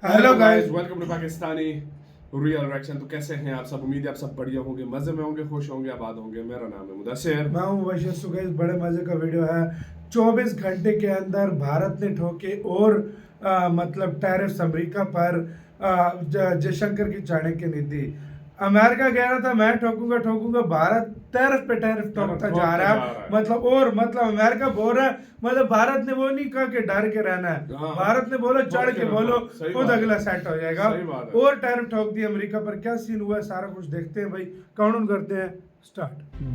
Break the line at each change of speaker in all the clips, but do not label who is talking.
Hello guys, welcome to Pakistani real reaction. तो कैसे हैं आप सब? उम्मीद है आप सब बढ़िया होंगे, मजे में होंगे, खुश होंगे, आबाद होंगे। मेरा नाम है मुदस्सिर,
मैं हूं मुबशिर। सो गाइस, बड़े मजे का वीडियो है। 24 घंटे के अंदर भारत ने ठोके और मतलब टैरिफ्स अमेरिका पर। जयशंकर की चाणक्य नीति। अमेरिका कह रहा था मैं ठोकूंगा ठोकूंगा, भारत टैरिफ पे टैरिफ ठोकता जा रहा है। मतलब अमेरिका बोल रहा है, मतलब भारत ने वो नहीं कहा कि डर के रहना है। भारत ने बोला चढ़ के बोलो, खुद अगला सेट हो जाएगा। और टैरिफ ठोक दी अमेरिका पर। क्या सीन हुआ है सारा कुछ देखते हैं भाई, काउंट करते हैं।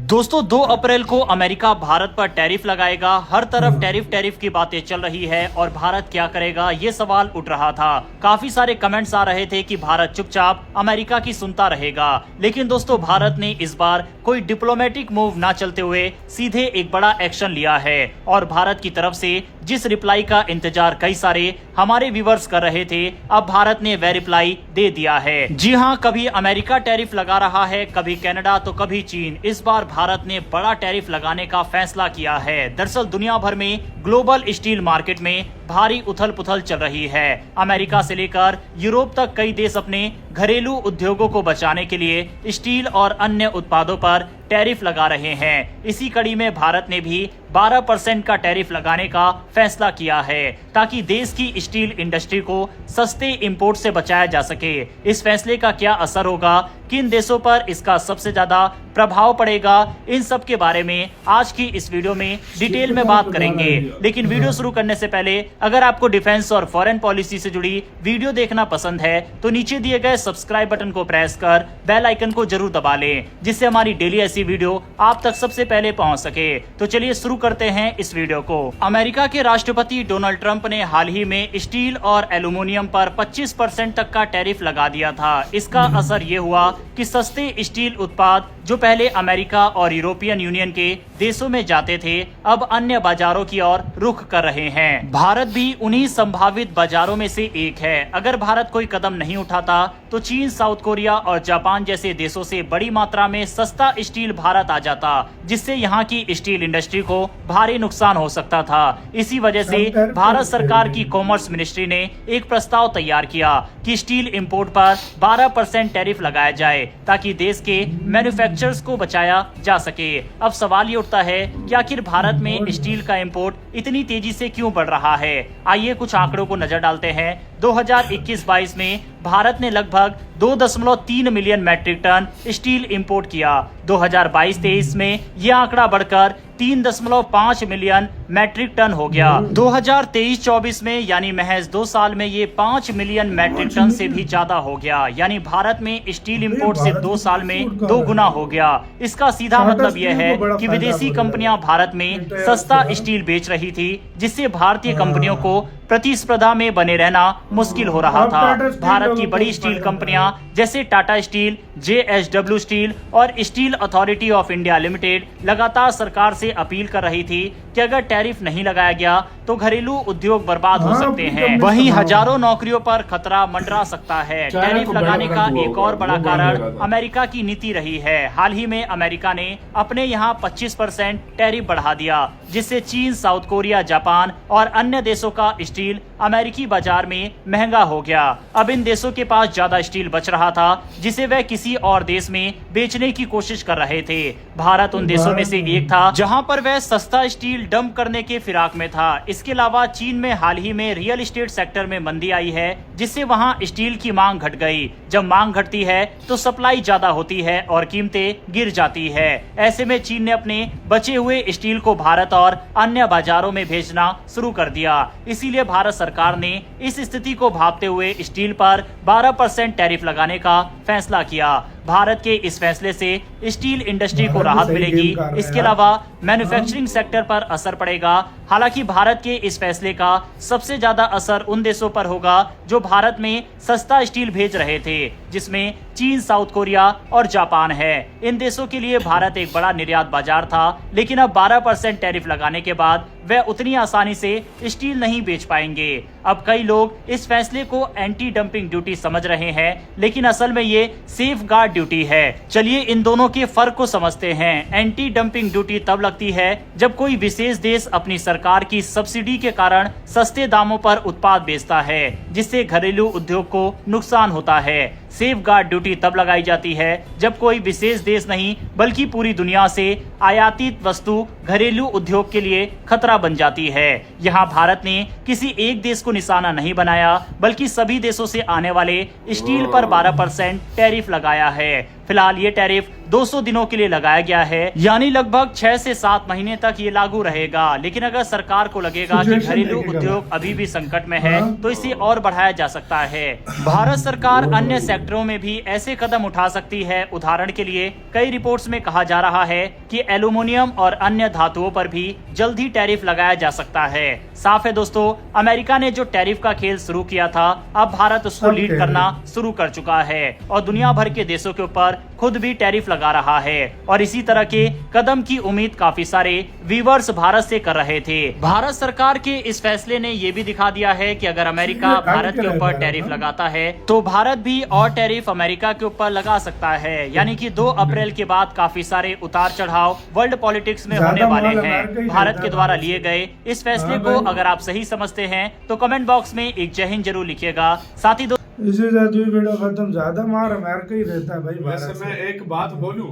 दोस्तों 2 अप्रैल को अमेरिका भारत पर टैरिफ लगाएगा। हर तरफ टैरिफ की बातें चल रही है और भारत क्या करेगा ये सवाल उठ रहा था। काफी सारे कमेंट्स आ रहे थे कि भारत चुपचाप अमेरिका की सुनता रहेगा, लेकिन दोस्तों भारत ने इस बार कोई डिप्लोमेटिक मूव ना चलते हुए सीधे एक बड़ा एक्शन लिया है। और भारत की तरफ से जिस रिप्लाई का इंतजार कई सारे हमारे व्यूवर्स कर रहे थे, अब भारत ने वह रिप्लाई दे दिया है। जी हाँ, कभी अमेरिका टैरिफ लगा रहा है, कभी कनाडा तो कभी चीन। इस बार भारत ने बड़ा टैरिफ लगाने का फैसला किया है। दरअसल दुनिया भर में ग्लोबल स्टील मार्केट में भारी उथल पुथल चल रही है। अमेरिका से लेकर यूरोप तक कई देश अपने घरेलू उद्योगों को बचाने के लिए स्टील और अन्य उत्पादों पर टैरिफ लगा रहे हैं। इसी कड़ी में भारत ने भी 12% का टैरिफ लगाने का फैसला किया है, ताकि देश की स्टील इंडस्ट्री को सस्ते इंपोर्ट से बचाया जा सके। इस फैसले का क्या असर होगा, किन देशों पर इसका सबसे ज्यादा प्रभाव पड़ेगा, इन सब के बारे में आज की इस वीडियो में डिटेल में बात करेंगे। लेकिन वीडियो शुरू करने से पहले अगर आपको डिफेंस और फॉरेन पॉलिसी से जुड़ी वीडियो देखना पसंद है तो नीचे दिए गए सब्सक्राइब बटन को प्रेस कर बेल आइकन को जरूर दबा लें, जिससे हमारी डेली ऐसी वीडियो आप तक सबसे पहले पहुंच सके। तो चलिए शुरू करते हैं इस वीडियो को। अमेरिका के राष्ट्रपति डोनाल्ड ट्रंप ने हाल ही में स्टील और एल्यूमिनियम पर 25% तक का टैरिफ लगा दिया था। इसका असर ये हुआ कि सस्ते स्टील उत्पाद जो पहले अमेरिका और यूरोपियन यूनियन के देशों में जाते थे, अब अन्य बाजारों की ओर रुख कर रहे हैं। भारत भी उन्हीं संभावित बाजारों में से एक है। अगर भारत कोई कदम नहीं उठाता तो चीन, साउथ कोरिया और जापान जैसे देशों से बड़ी मात्रा में सस्ता स्टील भारत आ जाता, जिससे यहाँ की स्टील इंडस्ट्री को भारी नुकसान हो सकता था। इसी वजह से भारत सरकार की कॉमर्स मिनिस्ट्री ने एक प्रस्ताव तैयार किया कि स्टील इंपोर्ट पर 12% टैरिफ लगाया जाए, ताकि देश के मैन्युफैक्चरर्स को बचाया जा सके। अब सवाल ये उठता है कि आखिर भारत में स्टील का इंपोर्ट इतनी तेजी से क्यों बढ़ रहा है। आइए कुछ आंकड़ों को नजर डालते हैं। 2021-22 में भारत ने लगभग 2.3 million metric tonne steel import किया। 2022-23 में यह आंकड़ा बढ़कर 3.5 मिलियन मैट्रिक टन हो गया। 2023-24 में यानी महज 2 साल में ये 5 मिलियन मैट्रिक टन से भी ज्यादा हो गया। यानी भारत में स्टील इंपोर्ट सिर्फ 2 साल में 2 गुना हो गया। इसका सीधा मतलब यह है कि विदेशी कंपनियां भारत में सस्ता स्टील बेच रही थी, जिससे भारतीय कंपनियों को प्रतिस्पर्धा में बने रहना मुश्किल हो रहा था। भारत की बड़ी स्टील कंपनियां जैसे टाटा स्टील, JSW स्टील और steel authority of India limited लगातार सरकार से अपील कर रही थी कि अगर टैरिफ नहीं लगाया गया तो घरेलू उद्योग बर्बाद हो सकते हैं। वहीं हजारों नौकरियों पर खतरा मंडरा सकता है। टैरिफ लगाने का एक और बड़ा कारण अमेरिका की नीति रही है। हाल ही में अमेरिका ने अपने यहाँ 25% टैरिफ बढ़ा दिया, जिससे चीन, साउथ कोरिया, जापान और अन्य देशों का स्टील अमेरिकी बाजार में महंगा हो गया। अब इन देशों के पास ज्यादा स्टील बच रहा था, जिसे वह किसी और देश में बेचने की कोशिश कर रहे थे। भारत उन देशों में से एक था जहां पर वह सस्ता स्टील डंप करने के फिराक में था। इसके अलावा चीन में हाल ही में रियल एस्टेट सेक्टर में मंदी आई है, जिससे वहां स्टील की मांग घट गई। जब मांग घटती है तो सप्लाई ज्यादा होती है और कीमतें गिर जाती है। ऐसे में चीन ने अपने बचे हुए स्टील को भारत और अन्य बाजारों में भेजना शुरू कर दिया। इसीलिए भारत सरकार ने इस स्थिति को भांपते हुए स्टील पर 12% टैरिफ लगाने का फैसला किया। भारत के इस फैसले से स्टील इंडस्ट्री को राहत मिलेगी। इसके अलावा मैन्युफैक्चरिंग सेक्टर पर असर पड़ेगा। हालांकि भारत के इस फैसले का सबसे ज्यादा असर उन देशों पर होगा जो भारत में सस्ता स्टील भेज रहे थे, जिसमें चीन, साउथ कोरिया और जापान है। इन देशों के लिए भारत एक बड़ा निर्यात बाजार था, लेकिन अब 12% टैरिफ लगाने के बाद वे उतनी आसानी से स्टील नहीं बेच पाएंगे। अब कई लोग इस फैसले को एंटी डंपिंग ड्यूटी समझ रहे हैं, लेकिन असल में ये सेफ गार्ड ड्यूटी है। चलिए इन दोनों के फर्क को समझते हैं। एंटी डंपिंग ड्यूटी तब लगती है जब कोई विशेष देश अपनी सरकार की सब्सिडी के कारण सस्ते दामों पर उत्पाद बेचता है, जिससे घरेलू उद्योग को नुकसान होता है। सेफ गार्ड ड्यूटी तब लगाई जाती है जब कोई विशेष देश नहीं बल्कि पूरी दुनिया से आयातित वस्तु घरेलू उद्योग के लिए खतरा बन जाती है। यहाँ भारत ने किसी एक देश को निशाना नहीं बनाया, बल्कि सभी देशों से आने वाले स्टील पर 12% टैरिफ लगाया है। फिलहाल ये टैरिफ 200 दिनों के लिए लगाया गया है, यानी लगभग 6 से 7 महीने तक ये लागू रहेगा। लेकिन अगर सरकार को लगेगा कि घरेलू उद्योग अभी भी संकट में है, तो इसे और बढ़ाया जा सकता है। भारत सरकार अन्य सेक्टरों में भी ऐसे कदम उठा सकती है। उदाहरण के लिए कई रिपोर्ट्स में कहा जा रहा है कि एल्यूमिनियम और अन्य धातुओं पर भी जल्द ही टैरिफ लगाया जा सकता है। साफ है दोस्तों, अमेरिका ने जो टैरिफ का खेल शुरू किया था, अब भारत उसको लीड करना शुरू कर चुका है और दुनिया भर के देशों के ऊपर खुद भी टैरिफ लगा रहा है। और इसी तरह के कदम की उम्मीद काफी सारे व्यूअर्स भारत से कर रहे थे। भारत सरकार के इस फैसले ने यह भी दिखा दिया है कि अगर अमेरिका भारत के ऊपर टैरिफ लगाता है, तो भारत भी और टैरिफ अमेरिका के ऊपर लगा सकता है। यानी कि 2 अप्रैल के बाद काफी सारे उतार चढ़ाव वर्ल्ड पॉलिटिक्स में होने वाले हैं। भारत के द्वारा लिए गए इस फैसले को अगर आप सही समझते हैं तो कमेंट बॉक्स में एक जय हिंद जरूर लिखिएगा। साथ ही
इसी वीडियो खत्म। ज्यादा मार अमेरिका ही रहता है भाई।
वैसे मैं एक बात बोलूं,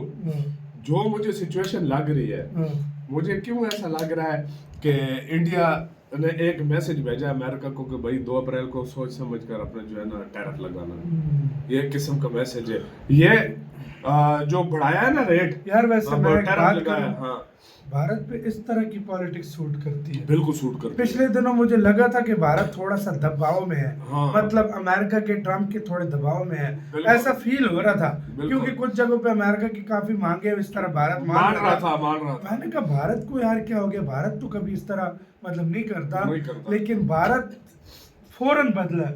जो मुझे सिचुएशन लग रही है, मुझे क्यों ऐसा लग रहा है कि इंडिया ने एक मैसेज भेजा अमेरिका को कि भाई 2 अप्रैल को सोच समझ कर अपना जो है ना टैरिफ लगाना। ये किस्म का मैसेज है। ये जो बढ़ाया है ना रेट
यार, वैसे मैं
टैरिफ लगाया, हाँ,
भारत पे इस तरह की पॉलिटिक्स सूट करती है।
बिल्कुल सूट करती है।
पिछले दिनों मुझे लगा था कि भारत थोड़ा सा दबाव में है।
हाँ।
मतलब अमेरिका के ट्रम्प के थोड़े दबाव में है, ऐसा फील हो रहा था। क्योंकि कुछ जगहों पे अमेरिका की काफी मांगे इस तरह भारत मान रहा था। मैंने कहा भारत को यार क्या हो गया, भारत तो कभी इस तरह मतलब नहीं करता। लेकिन भारत फौरन बदला।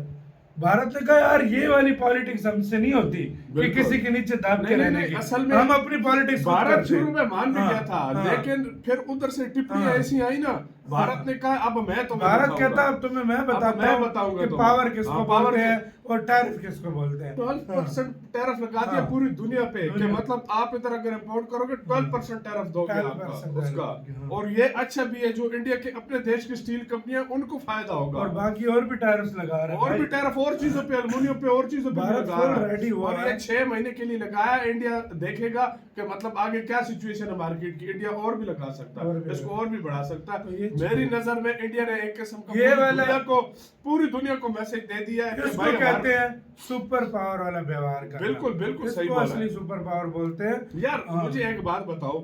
भारत ने कहा यार ये वाली पॉलिटिक्स हमसे नहीं होती कि किसी के नीचे दाब के रहने की।
असल में
हम अपनी पॉलिटिक्स
भारत शुरू में मान भी गया था, लेकिन फिर उधर से टिप्पणियां ऐसी आई ना, भारत ने कहा अब मैं तुम्हें
भारत कहता अब तुम्हें मैं बताऊंगा कि पावर किसको बोलते हैं और टैरिफ किसको बोलते हैं।
12% टैरिफ लगा दिया पूरी दुनिया पे, कि मतलब आप इधर अगर इंपोर्ट करोगे 12% टैरिफ दोगे आपका उसका। और ये अच्छा भी है, जो इंडिया के अपने देश की स्टील कंपनियां उनको फायदा होगा।
और बाकी और भी टैरिफ लगा रहे हैं,
और भी टैरिफ और चीजों पे, एल्युमिनियम पे और चीजों पे लगा रहा है। और ये 6 महीने के लिए लगाया। इंडिया देखेगा कि मतलब आगे क्या सिचुएशन है मार्केट की, इंडिया और भी लगा सकता है, इसको और भी बढ़ा सकता है। मेरी नजर में इंडिया ने एक किस्म का पूरी दुनिया को मैसेज दे दिया है।
इसको कहते हैं सुपर पावर वाला व्यवहार करना।
बिल्कुल बिल्कुल सही
बोला। असली सुपर पावर बोलते हैं।
यार मुझे एक बात बताओ,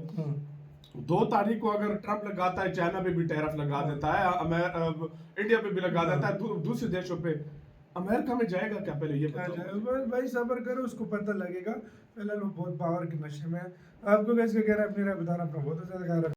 2 तारीख को अगर ट्रम्प लगाता है, चाइना पे भी टैरिफ लगा देता है, इंडिया पे भी लगा देता है, दूसरे देशों पे, अमेरिका में जाएगा क्या? पहले ये बताओ
भाई, सब्र करो, उसको पता लगेगा। पहले लोग बहुत पावर के नशे में। आपको कैसे कह रहा है, अपनी राय बताना, अपना बहुत ज्यादा